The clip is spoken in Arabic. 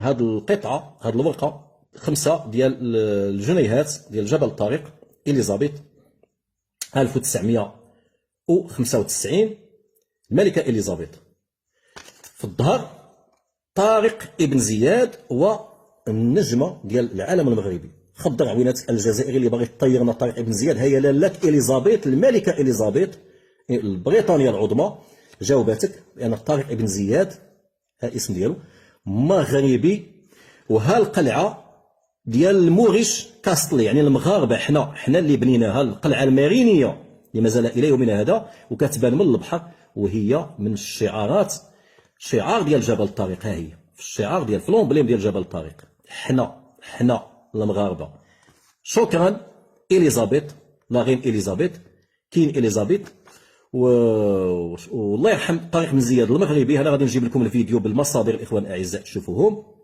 هاد القطعه، هاد الورقه 5 ديال الجنيهات ديال جبل الطارق اليزابيث 1995. الملكه اليزابيث في الظهر طارق ابن زياد والنجمه ديال العالم المغربي. خضر عوينات الجزائري اللي باغي طيرنا طارق ابن زياد. هي لاله اليزابيث الملكه اليزابيث البريطانيه العظمى جاوبتك بان طارق ابن زياد ها اسم ديالو مغربي. وها القلعه ديال الموريش كاستل، يعني المغاربه حنا اللي بنيناها، القلعه المارينيه اللي مازال الى يومنا هذا وكتبان من البحر، وهي من الشعارات، شعار ديال جبل الطارق. ها هي في الشعار ديال فلومبليم ديال جبل الطارق، حنا المغاربه. شكرا اليزابيث، لا غير اليزابيث، كاين اليزابيث والله يرحم طارق بن زياد المغربي. انا غادي نجيب لكم الفيديو بالمصادر الاخوان الاعزاء تشوفوهم.